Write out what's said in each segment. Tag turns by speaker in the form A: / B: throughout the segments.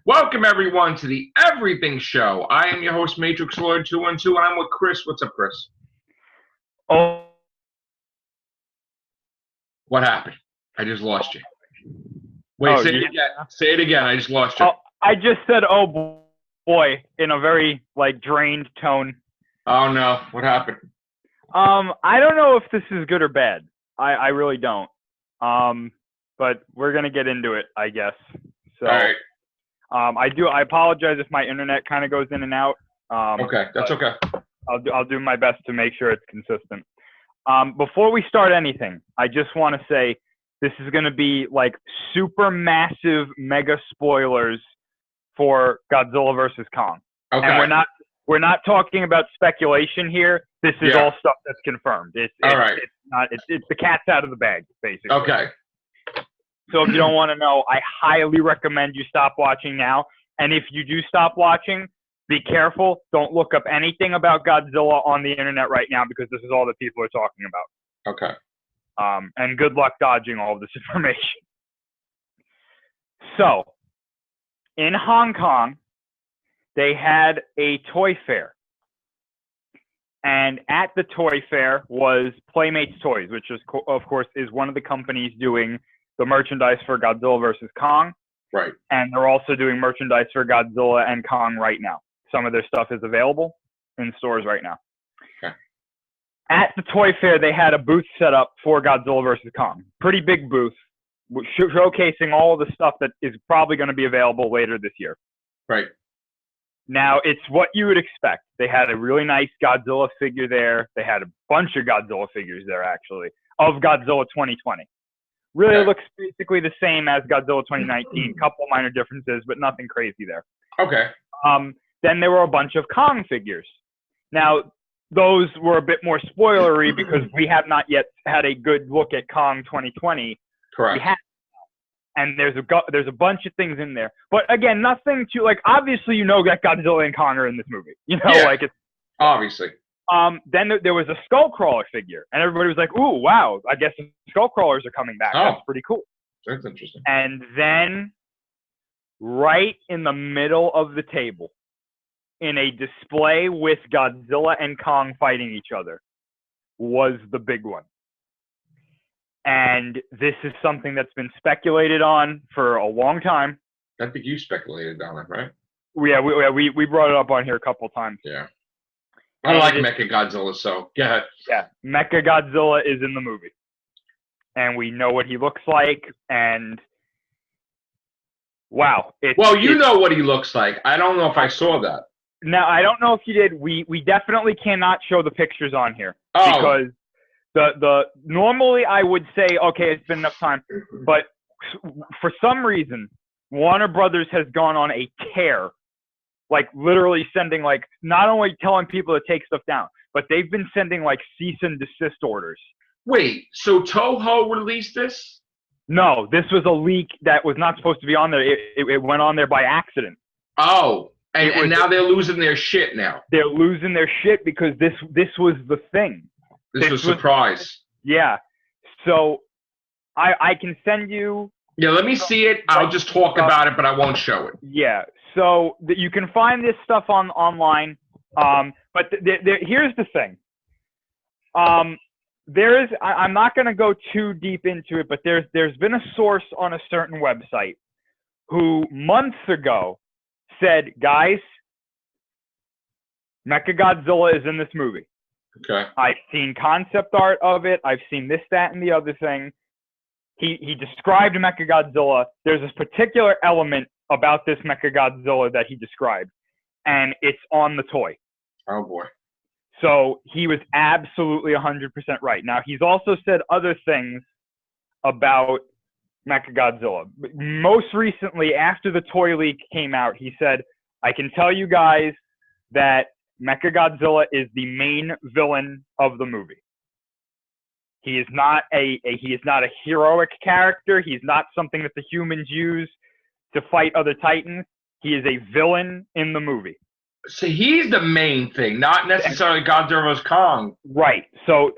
A: Welcome, everyone, to the Everything Show. I am your host, Matrixlord212, and I'm with Chris. What's up, Chris?
B: Oh,
A: What happened? I just lost you. Wait, say it again. Say it again. I just lost you.
B: Oh, I just said, "Oh boy," in a very drained tone.
A: Oh no! What happened?
B: I don't know if this is good or bad. I really don't. But we're gonna get into it, I guess. So,
A: all right.
B: I apologize if my internet kind of goes in and out.
A: Okay, that's okay.
B: I'll do my best to make sure it's consistent. Before we start anything, I just want to say this is going to be like super massive mega spoilers for Godzilla versus Kong.
A: Okay.
B: And we're not talking about speculation here. This is all stuff that's confirmed.
A: All right.
B: It's the cat's out of the bag, basically.
A: Okay.
B: So if you don't want to know, I highly recommend you stop watching now. And if you do stop watching, be careful. Don't look up anything about Godzilla on the internet right now because this is all that people are talking about.
A: Okay.
B: And good luck dodging all of this information. So, in Hong Kong, they had a toy fair. And at the toy fair was Playmates Toys, which is, of course, is one of the companies doing the merchandise for Godzilla versus Kong.
A: Right.
B: And they're also doing merchandise for Godzilla and Kong right now. Some of their stuff is available in stores right now.
A: Okay.
B: At the toy fair, they had a booth set up for Godzilla versus Kong. Pretty big booth, showcasing all of the stuff that is probably going to be available later this year.
A: Right.
B: Now, it's what you would expect. They had a really nice Godzilla figure there. They had a bunch of Godzilla figures there, actually, of Godzilla 2020. Really looks basically the same as Godzilla 2019. Couple minor differences, but nothing crazy there.
A: Okay.
B: Then there were a bunch of Kong figures. Now, those were a bit more spoilery because we have not yet had a good look at Kong 2020.
A: Correct.
B: We have, and there's a bunch of things in there. But again, nothing too, obviously you know that Godzilla and Kong are in this movie. It's
A: obviously.
B: Then there was a Skullcrawler figure, and everybody was like, "Ooh, wow! I guess the Skullcrawlers are coming back. That's pretty cool."
A: That's interesting.
B: And then, right in the middle of the table, in a display with Godzilla and Kong fighting each other, was the big one. And this is something that's been speculated on for a long time.
A: I think you speculated on it, right?
B: Yeah, we brought it up on here a couple times.
A: Yeah. I like Mechagodzilla, so go ahead.
B: Yeah, Mechagodzilla is in the movie. And we know what he looks like, and wow.
A: You know what he looks like. I don't know if I saw that.
B: Now, I don't know if you did. We definitely cannot show the pictures on here.
A: Oh.
B: Because normally I would say, okay, it's been enough time. But for some reason, Warner Brothers has gone on a tear. Literally sending, not only telling people to take stuff down, but they've been sending, cease and desist orders.
A: Wait, so Toho released this?
B: No, this was a leak that was not supposed to be on there. It went on there by accident.
A: Oh, and now they're losing their shit now.
B: They're losing their shit because this was the thing.
A: This was a surprise.
B: Yeah. So I can send you.
A: Yeah, let me see it. I'll just talk about it, but I won't show it.
B: Yeah. So you can find this stuff online. But here's the thing. I'm not going to go too deep into it, but there's been a source on a certain website who months ago said, guys, Mechagodzilla is in this movie.
A: Okay.
B: I've seen concept art of it. I've seen this, that, and the other thing. He described Mechagodzilla. There's this particular element about this Mechagodzilla that he described, and it's on the toy.
A: Oh, boy.
B: So he was absolutely 100% right. Now, he's also said other things about Mechagodzilla. Most recently, after the toy leak came out, he said, I can tell you guys that Mechagodzilla is the main villain of the movie. He is not a heroic character. He's not something that the humans use to fight other Titans. He is a villain in the movie.
A: So he's the main thing, not necessarily Godzilla vs. Kong.
B: Right. So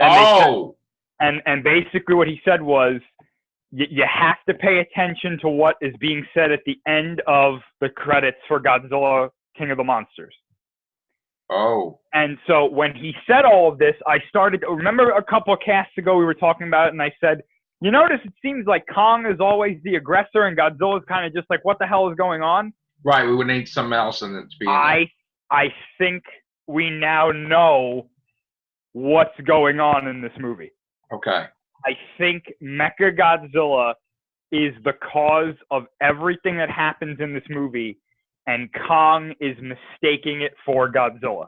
A: and
B: basically what he said was, you have to pay attention to what is being said at the end of the credits for Godzilla King of the Monsters.
A: Oh.
B: And so when he said all of this, I started, remember a couple of casts ago we were talking about it, and I said, you notice it seems like Kong is always the aggressor and Godzilla is kind of just like, what the hell is going on?
A: Right, we would need something else in it to be in there.
B: I think we now know what's going on in this movie.
A: Okay.
B: I think Mechagodzilla is the cause of everything that happens in this movie, and Kong is mistaking it for Godzilla.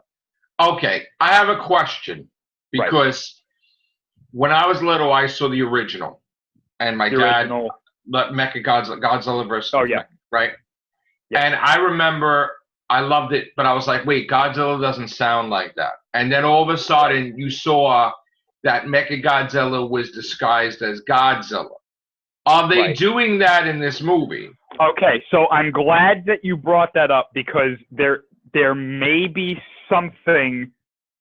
A: Okay, I have a question, because when I was little, I saw the original, and my dad, Mechagodzilla, Godzilla versus right? Yeah. And I remember I loved it, but I was like, wait, Godzilla doesn't sound like that. And then all of a sudden, you saw that Mechagodzilla was disguised as Godzilla. Are they doing that in this movie?
B: Okay, so I'm glad that you brought that up, because there may be something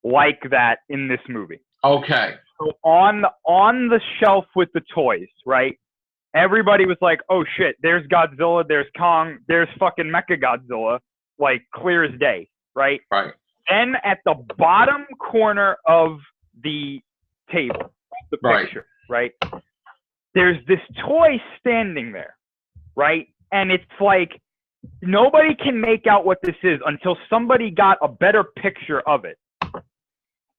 B: like that in this movie.
A: Okay.
B: So on the shelf with the toys, right? Everybody was like, oh shit, there's Godzilla, there's Kong, there's fucking Mechagodzilla, like clear as day, right?
A: Right.
B: Then at the bottom corner of the table, the picture, right? There's this toy standing there, right? And it's like, nobody can make out what this is until somebody got a better picture of it.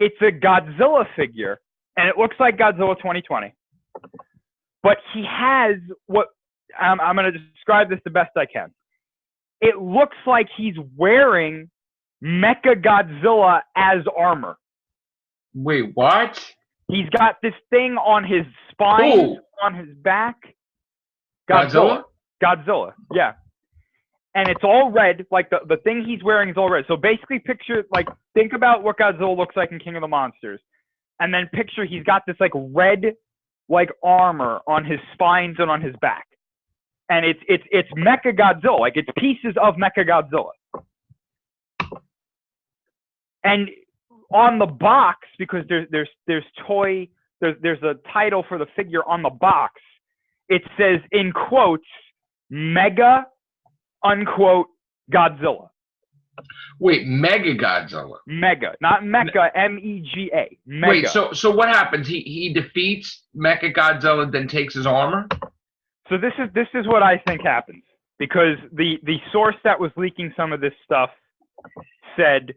B: It's a Godzilla figure, and it looks like Godzilla 2020. But he has what, I'm going to describe this the best I can. It looks like he's wearing Mechagodzilla as armor.
A: Wait, what?
B: He's got this thing on his spine, on his back.
A: Godzilla?
B: Godzilla, yeah. And it's all red, like the thing he's wearing is all red. So basically think about what Godzilla looks like in King of the Monsters. And then picture he's got this like red like armor on his spines and on his back. And it's Mechagodzilla, like it's pieces of Mechagodzilla. And on the box, because there's a title for the figure on the box, it says in quotes, Mega, unquote, Godzilla.
A: Wait, Mechagodzilla.
B: Mega, not Mecha, M-E-G-A. Mega.
A: Wait, so what happens? He defeats Mechagodzilla, then takes his armor?
B: So this is what I think happens, because the source that was leaking some of this stuff said,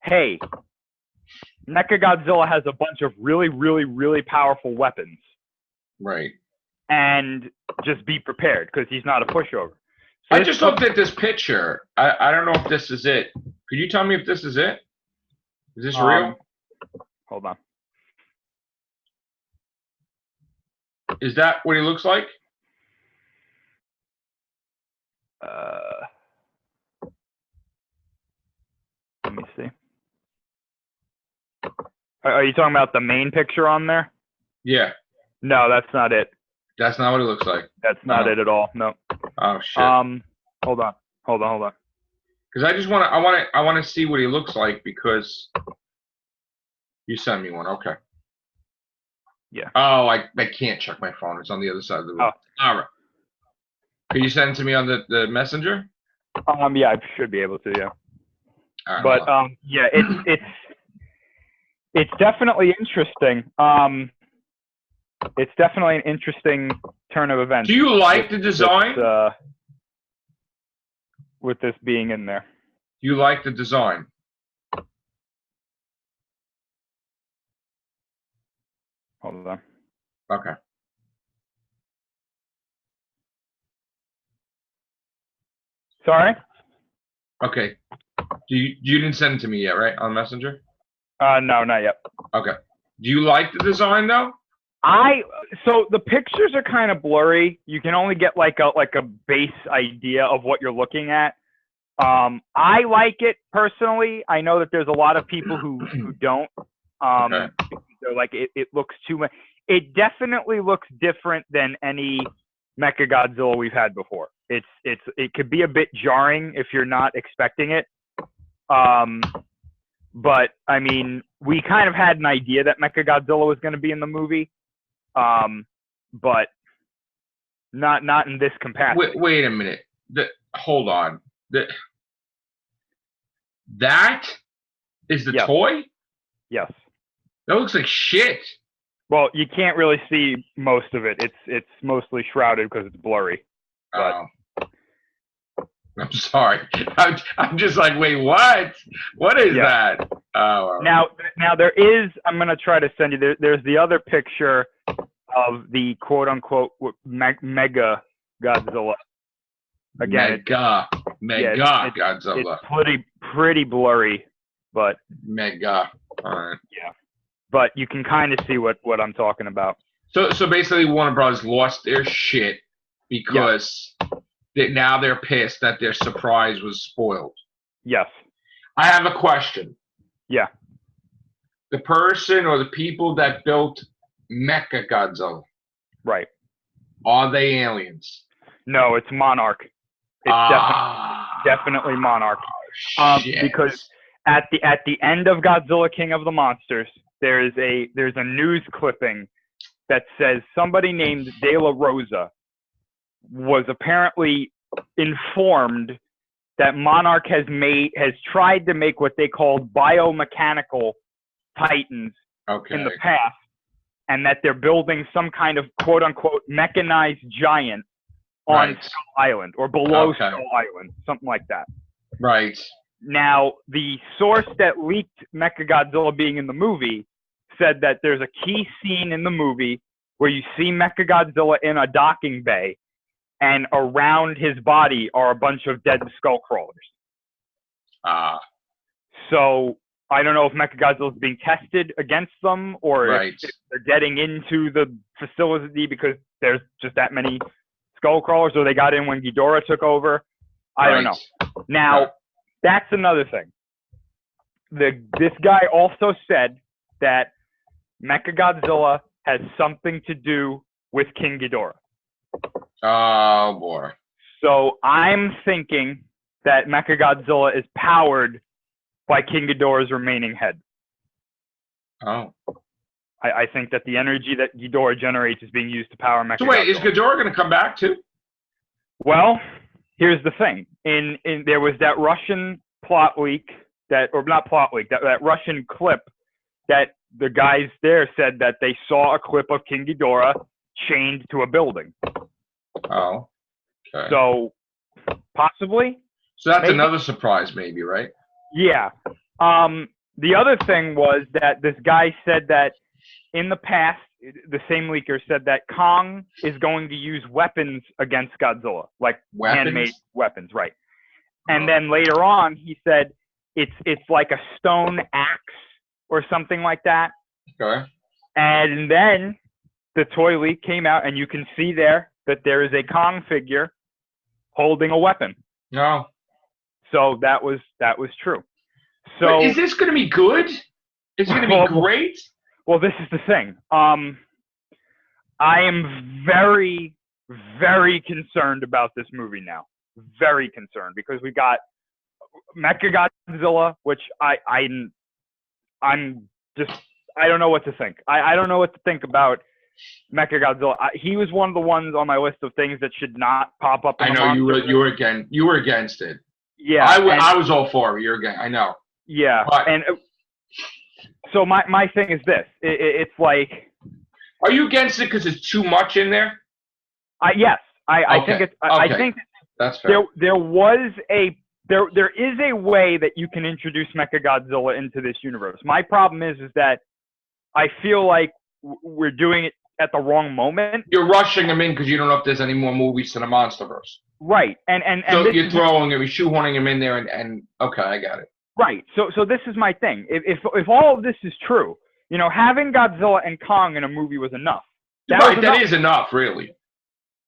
B: hey, Mechagodzilla has a bunch of really, really, really powerful weapons.
A: Right.
B: And just be prepared, because he's not a pushover. So
A: I just looked at this picture. I don't know if this is it. Could you tell me if this is it? Is this real?
B: Hold on.
A: Is that what he looks like?
B: Let me see. Are you talking about the main picture on there?
A: Yeah.
B: No, that's not it.
A: That's not what it looks like.
B: That's not it at all. No.
A: Oh shit.
B: Hold on.
A: Because I want to see what he looks like, because you sent me one. Okay.
B: Yeah.
A: Oh, I can't check my phone. It's on the other side of the room.
B: Oh.
A: All right. Can you send it to me on the messenger?
B: Yeah, I should be able to. Yeah.
A: Right,
B: but yeah, it's definitely interesting. It's definitely an interesting turn of events.
A: Do you like the design?
B: With this being in there.
A: Do you like the design?
B: Hold on.
A: Okay.
B: Sorry?
A: Okay. You didn't send it to me yet, right? On Messenger?
B: No, not yet.
A: Okay. Do you like the design though?
B: So the pictures are kind of blurry. You can only get like a base idea of what you're looking at. I like it personally. I know that there's a lot of people who don't.
A: Okay.
B: They're like it looks too much. It definitely looks different than any Mechagodzilla we've had before. It could be a bit jarring if you're not expecting it. But I mean, we kind of had an idea that Mechagodzilla was going to be in the movie. But Not in this capacity.
A: Wait a minute. Hold on. That is the toy?
B: Yes.
A: That looks like shit.
B: Well, you can't really see most of it. It's mostly shrouded because it's blurry. But
A: I'm sorry. I'm just like, wait, what? What is that? Oh.
B: Now there is. I'm gonna try to send you. There's the other picture of the quote unquote Mega Godzilla. Again,
A: Mega Godzilla.
B: It's pretty blurry, but
A: Mega. All right.
B: Yeah, but you can kind of see what I'm talking about.
A: So basically, Warner Bros. Lost their shit because now they're pissed that their surprise was spoiled.
B: Yes.
A: I have a question.
B: Yeah.
A: The person or the people that built Mechagodzilla,
B: right?
A: Are they aliens?
B: No, it's Monarch. It's definitely Monarch. Because at the end of Godzilla King of the Monsters, there's a news clipping that says somebody named De La Rosa was apparently informed that Monarch has tried to make what they called biomechanical titans in the past, and that they're building some kind of quote unquote mechanized giant on Skull Island or below Skull Island, something like that.
A: Right.
B: Now, the source that leaked Mechagodzilla being in the movie said that there's a key scene in the movie where you see Mechagodzilla in a docking bay, and around his body are a bunch of dead skull crawlers. So I don't know if Mechagodzilla is being tested against them, or if they're getting into the facility because there's just that many skull crawlers, or they got in when Ghidorah took over. I don't know. Now, that's another thing. This guy also said that Mechagodzilla has something to do with King Ghidorah.
A: Oh, boy.
B: So I'm thinking that Mechagodzilla is powered by King Ghidorah's remaining head.
A: Oh.
B: I think that the energy that Ghidorah generates is being used to power Mechagodzilla. So
A: wait, is Ghidorah going to come back too?
B: Well, here's the thing. There was that Russian plot leak, that Russian clip that the guys there said that they saw a clip of King Ghidorah chained to a building.
A: Oh. Okay.
B: So, possibly.
A: So that's another surprise maybe, right?
B: Yeah. The other thing was that this guy said that in the past, the same leaker said that Kong is going to use weapons against Godzilla, like handmade weapons, right? And then later on, he said it's like a stone axe or something like that.
A: Okay. And
B: then the toy leak came out, and you can see there that there is a Kong figure holding a weapon.
A: No.
B: So that was true. So
A: is this going to be good? Is it going to be great?
B: Well, this is the thing. I am very, very concerned about this movie now. Very concerned, because we got Mechagodzilla, which I'm just, I don't know what to think. I don't know what to think about Mechagodzilla. He was one of the ones on my list of things that should not pop up.
A: I know you were against it.
B: Yeah,
A: I was all for it. You're against. I know.
B: Yeah, and so my thing is this. It's like,
A: are you against it because it's too much in there?
B: Yes, I think it's. I think
A: that's fair.
B: There is a way that you can introduce Mechagodzilla into this universe. My problem is that I feel like we're doing it at the wrong moment.
A: You're rushing him in because you don't know if there's any more movies to the MonsterVerse.
B: Right, and
A: so you're shoehorning him in there, and okay, I got it.
B: Right. So this is my thing. If all of this is true, having Godzilla and Kong in a movie was enough.
A: That is enough, really.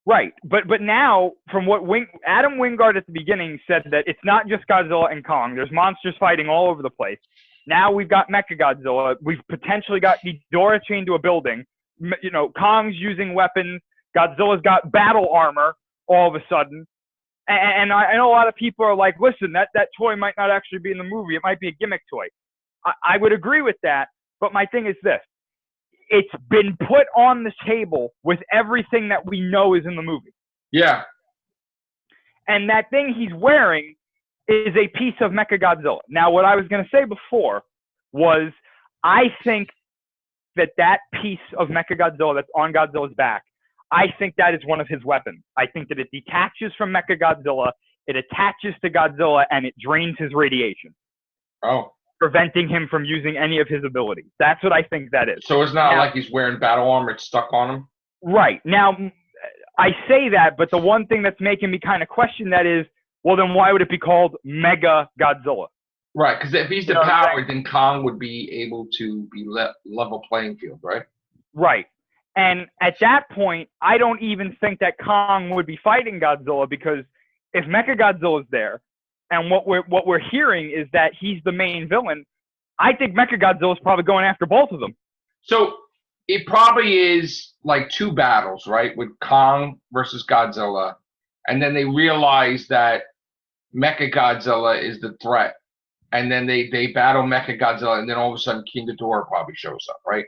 B: Right. But now, from what Adam Wingard at the beginning said, that it's not just Godzilla and Kong. There's monsters fighting all over the place. Now we've got Mechagodzilla. We've potentially got Ghidorah chained to a building. Kong's using weapons. Godzilla's got battle armor all of a sudden. And I know a lot of people are like, listen, that toy might not actually be in the movie. It might be a gimmick toy. I would agree with that. But my thing is this. it's been put on the table with everything that we know is in the movie.
A: Yeah.
B: And that thing he's wearing is a piece of Mechagodzilla. Now, what I was going to say before was I think that piece of Mechagodzilla that's on Godzilla's back, I think that is one of his weapons. I think that it detaches from Mechagodzilla, it attaches to Godzilla, and it drains his radiation.
A: Oh.
B: Preventing him from using any of his abilities. That's what I think that is.
A: So it's not like he's wearing battle armor, it's stuck on him?
B: Right. Now, I say that, but the one thing that's making me kind of question that is, well, then why would it be called Mechagodzilla?
A: Right, because if he's depowered, then Kong would be able to be level playing field, right?
B: Right. And at that point, I don't even think that Kong would be fighting Godzilla, because if Mechagodzilla is there, and what we're hearing is that he's the main villain, I think Mechagodzilla is probably going after both of them.
A: So it probably is like two battles, right? With Kong versus Godzilla, and then they realize that Mechagodzilla is the threat, and then they battle Mechagodzilla, and then all of a sudden King Ghidorah probably shows up, right?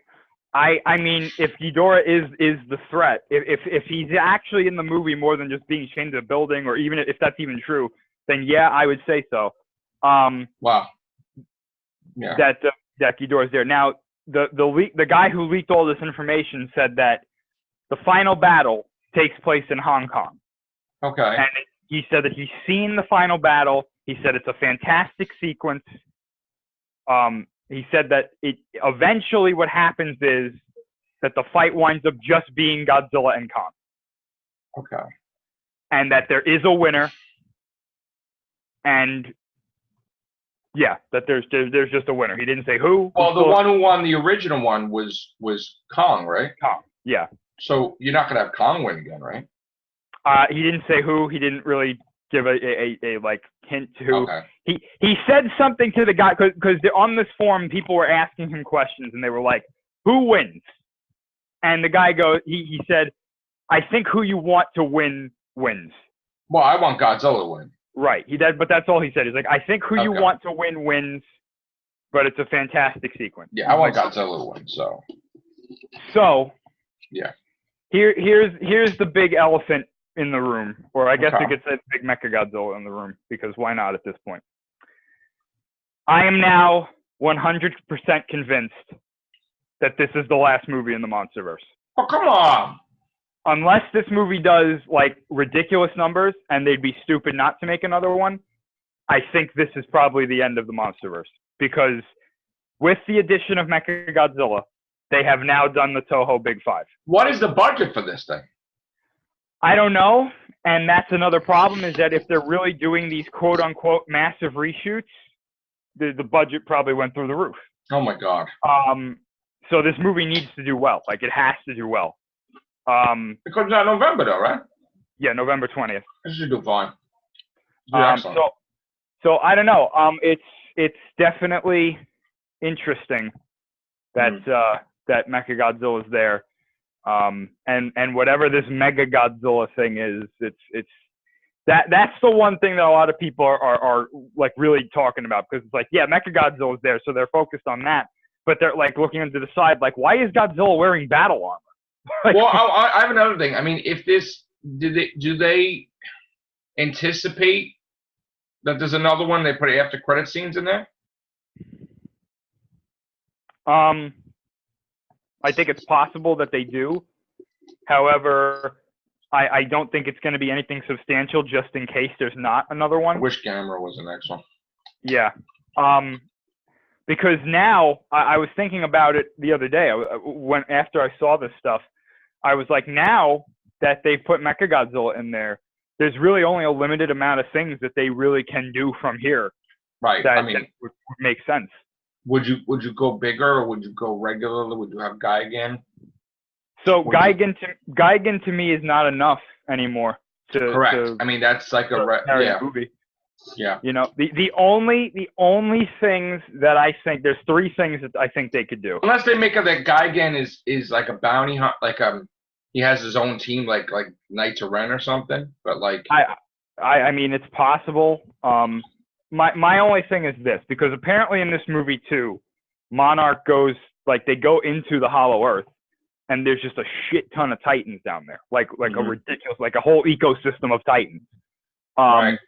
B: I mean, if Ghidorah is the threat, if he's actually in the movie more than just being chained to a building, or even if that's even true, then yeah, I would say so.
A: Wow. Yeah.
B: That Ghidorah's there. Now, the guy who leaked all this information said that the final battle takes place in Hong Kong.
A: Okay.
B: And he said that he's seen the final battle. He said it's a fantastic sequence. He said that eventually what happens is that the fight winds up just being Godzilla and Kong.
A: Okay.
B: And that there is a winner. And yeah, that there's just a winner. He didn't say who.
A: Well, the one who won the original one was Kong, right?
B: Kong, yeah.
A: So you're not gonna have Kong win again, right?
B: He didn't say who. He didn't really give a like hint to who.
A: Okay.
B: He said something to the guy, because on this forum people were asking him questions, and they were like, "Who wins?" And the guy he said, "I think who you want to win wins."
A: Well, I want Godzilla to win.
B: Right. But that's all he said. He's like, "I think who you want to win wins, but it's a fantastic sequence."
A: Yeah, I want Godzilla to win.
B: So.
A: Yeah.
B: Here's the big elephant in the room, or I guess you could say big Mechagodzilla in the room, because why not at this point? I am now 100% convinced that this is the last movie in the MonsterVerse.
A: Oh, come on.
B: Unless this movie does like ridiculous numbers and they'd be stupid not to make another one, I think this is probably the end of the MonsterVerse, because with the addition of Mechagodzilla, they have now done the Toho Big Five. What
A: is the budget for this thing?
B: I don't know, and that's another problem, is that if they're really doing these quote-unquote massive reshoots, the budget probably went through the roof.
A: Oh, my God.
B: So this movie needs to do well. Like, it has to do well.
A: It comes out in November, though, right?
B: Yeah, November 20th.
A: It should do fine.
B: So I don't know. It's definitely interesting that that Mechagodzilla is there. And whatever this Mechagodzilla thing is, it's that's the one thing that a lot of people are like really talking about, because it's like, yeah, Mechagodzilla is there, so they're focused on that, but they're like looking into the side, like, why is Godzilla wearing battle armor? Like,
A: well, I have another thing. I mean, if this do they anticipate that there's another one they put after credit scenes in there?
B: I think it's possible that they do. However, I don't think it's going to be anything substantial, just in case there's not another one.
A: I wish Gamera was the next one.
B: Yeah. Because now, I was thinking about it the other day, after I saw this stuff, I was like, now that they've put Mechagodzilla in there, there's really only a limited amount of things that they really can do from here.
A: Right.
B: That would make sense.
A: Would you go bigger, or would you go regularly? Would you have Gigan?
B: So Gigan to me is not enough anymore.
A: Correct. I mean, that's like a
B: movie.
A: Yeah.
B: You know, the only things that I think, there's three things that I think they could do.
A: Unless they make it that Gigan is like a bounty hunt, like he has his own team, like Knights of Ren or something. But like
B: I mean, it's possible. My only thing is this, because apparently in this movie too, Monarch goes Like they go into the Hollow Earth, and there's just a shit ton of Titans down there, like a ridiculous, like a whole ecosystem of Titans.
A: Right.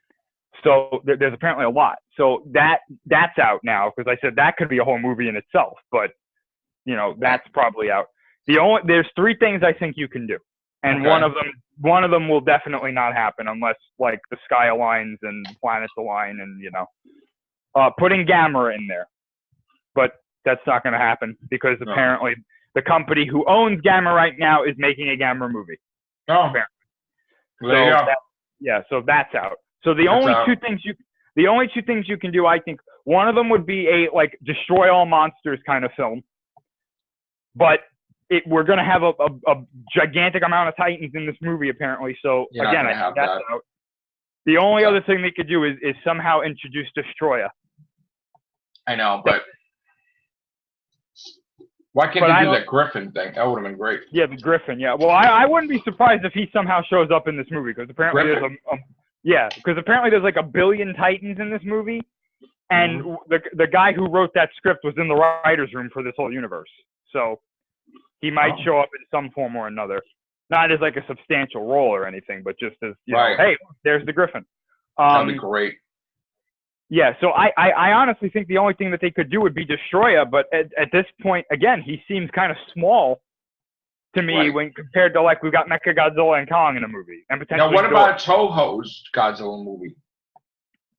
B: So there's apparently a lot. So that's out now, because I said that could be a whole movie in itself, but you know, that's probably out. There's 3 things I think you can do, and one of them will definitely not happen unless like the sky aligns and planets align, and you know, putting Gamera in there, but that's not going to happen because apparently the company who owns Gamera right now is making a Gamera movie.
A: Oh, there you go.
B: So that's out. So the only two things you can do, I think, one of them would be a like destroy all monsters kind of film, but we're going to have a gigantic amount of Titans in this movie apparently. So again, I think that's out. The only other thing they could do is somehow introduce Destroyer.
A: I know, but why can't they do that Griffin thing? That would have been great.
B: Yeah, the Griffin. Yeah. Well, I wouldn't be surprised if he somehow shows up in this movie, because apparently there's like 1 billion Titans in this movie, and the guy who wrote that script was in the writers' room for this whole universe. So he might show up in some form or another, not as like a substantial role or anything, but just as you know, hey, there's the Griffin.
A: That'd be great.
B: Yeah, so I honestly think the only thing that they could do would be Destroyer, but at this point, again, he seems kind of small to me when compared to, like, we've got Mechagodzilla and Kong in a movie. And potentially
A: now, what about Toho's Godzilla movie?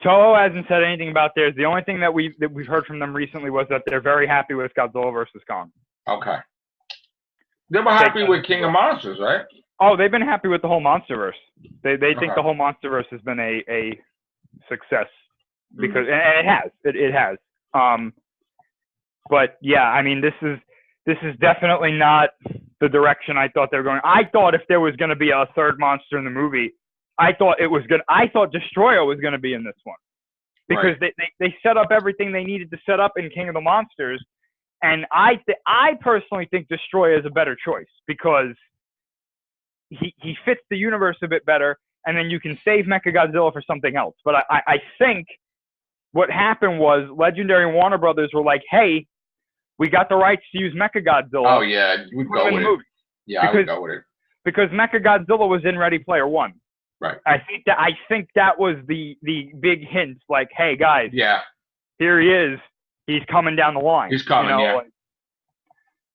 B: Toho hasn't said anything about theirs. The only thing that we've heard from them recently was that they're very happy with Godzilla versus Kong.
A: Okay. They were happy with King of Monsters, right?
B: Oh, they've been happy with the whole MonsterVerse. They think the whole MonsterVerse has been a success. Because and it has. But yeah, I mean, this is definitely not the direction I thought they were going. I thought if there was going to be a third monster in the movie, I thought Destroyer was going to be in this one, because they set up everything they needed to set up in King of the Monsters, and I personally think Destroyer is a better choice because he fits the universe a bit better, and then you can save Mechagodzilla for something else. But I think what happened was Legendary and Warner Brothers were like, hey, we got the rights to use Mechagodzilla.
A: Oh, yeah. We'd go with it. Yeah, I would go with it.
B: Because Mechagodzilla was in Ready Player One.
A: Right.
B: I think that was the big hint, like, hey, guys.
A: Yeah.
B: Here he is. He's coming down the line.
A: He's coming,
B: Like,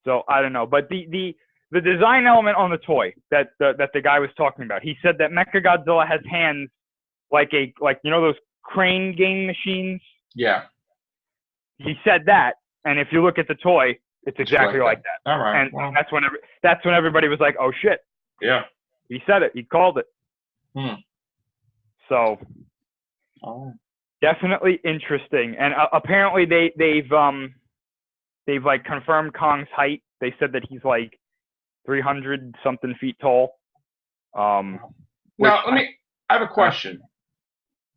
B: so, I don't know. But the design element on the toy that the guy was talking about, he said that Mechagodzilla has hands like those crane game machines.
A: Yeah.
B: He said that, and if you look at the toy, it's exactly like that.
A: All right.
B: And that's when everybody was like, "Oh shit!"
A: Yeah.
B: He said it. He called it. So, definitely interesting. And apparently they've like confirmed Kong's height. They said that he's like 300 something feet tall.
A: Now, I have a question.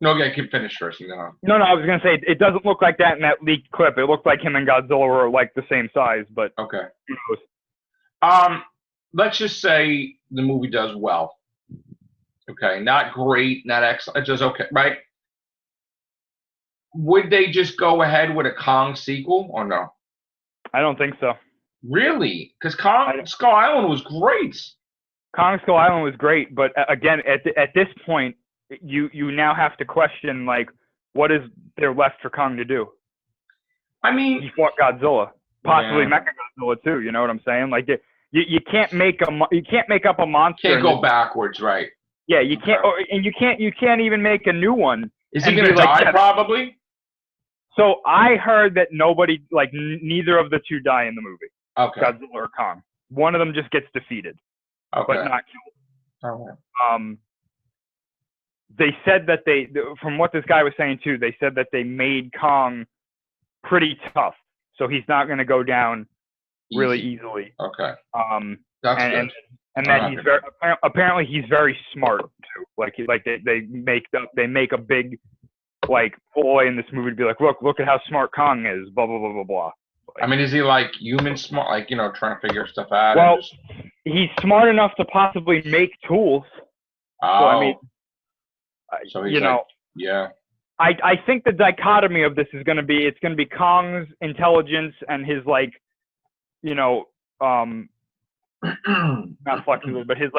A: No, yeah, keep finished first. And then
B: No, I was going to say, it doesn't look like that in that leaked clip. It looked like him and Godzilla were like the same size, but
A: okay.
B: Who knows?
A: Let's just say the movie does well. Okay, not great, not excellent, just okay, right? Would they just go ahead with a Kong sequel or no?
B: I don't think so.
A: Really? Because Kong Skull Island was great.
B: Kong Skull Island was great, but again, at this point, you now have to question, like, what is there left for Kong to do?
A: I mean,
B: he fought Godzilla, possibly Mechagodzilla too. You know what I'm saying? Like, you can't make up a monster.
A: Can't go backwards, right?
B: Yeah, you can't, and you can't even make a new one.
A: Is he gonna die? Probably.
B: So I heard that nobody, like, neither of the two die in the movie.
A: Okay.
B: Godzilla or Kong. One of them just gets defeated, but not killed.
A: Okay.
B: They said that from what this guy was saying too, they said that they made Kong pretty tough, so he's not going to go down really easily.
A: Okay.
B: That's good. And that he's apparently he's very smart too. Like they make a big, like, boy in this movie to be like, look at how smart Kong is. Blah blah blah blah blah. Like,
A: I mean, is he like human smart? Like, you know, trying to figure stuff out.
B: Well, he's smart enough to possibly make tools.
A: Oh.
B: So I mean.
A: So he's
B: I think the dichotomy of this is going to be Kong's intelligence and his, like, you know, not flexibility, but his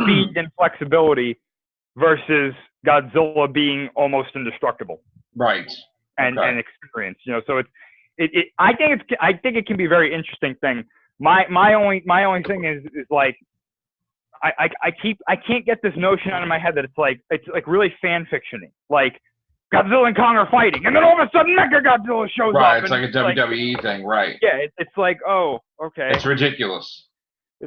B: speed and flexibility versus Godzilla being almost indestructible.
A: Right.
B: And experience, you know, so I think it can be a very interesting thing. My only thing is like I can't get this notion out of my head that it's like really fan fictiony. Like Godzilla and Kong are fighting, and then all of a sudden Mechagodzilla shows up.
A: Right, it's like a WWE thing, right?
B: Yeah, it's like, oh, okay.
A: It's ridiculous.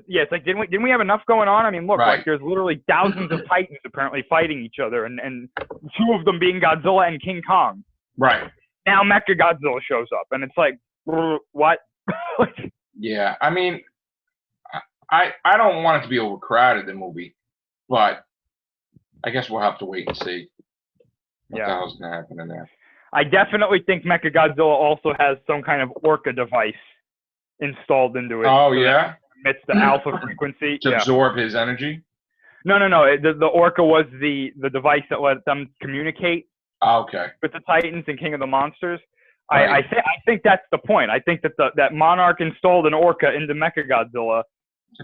B: Yeah, it's like didn't we have enough going on? I mean, look,
A: right.
B: like there's literally thousands of Titans apparently fighting each other, and two of them being Godzilla and King Kong.
A: Right.
B: Now Mechagodzilla shows up, and it's like, what?
A: Yeah, I mean, I don't want it to be overcrowded, the movie, but I guess we'll have to wait and see what the hell's going to happen in there.
B: I definitely think Mechagodzilla also has some kind of orca device installed into it.
A: Oh, yeah?
B: Emits the alpha frequency.
A: To absorb his energy?
B: No. The orca was the device that let them communicate with the Titans and King of the Monsters. Right. I think that's the point. I think that that Monarch installed an orca into Mechagodzilla.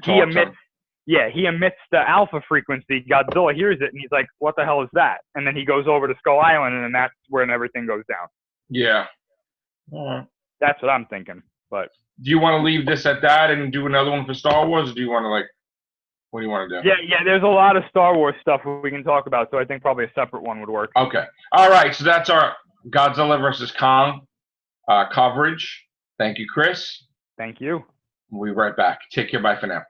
B: He emits the alpha frequency. Godzilla hears it, and he's like, what the hell is that? And then he goes over to Skull Island, and then that's when everything goes down.
A: Yeah.
B: That's what I'm thinking. But
A: do you want to leave this at that and do another one for Star Wars, or do you want to, like, what do you want to do?
B: Yeah, there's a lot of Star Wars stuff we can talk about, so I think probably a separate one would work.
A: Okay. All right, so that's our Godzilla versus Kong coverage. Thank you, Chris.
B: Thank you.
A: We'll be right back. Take care. Bye for now.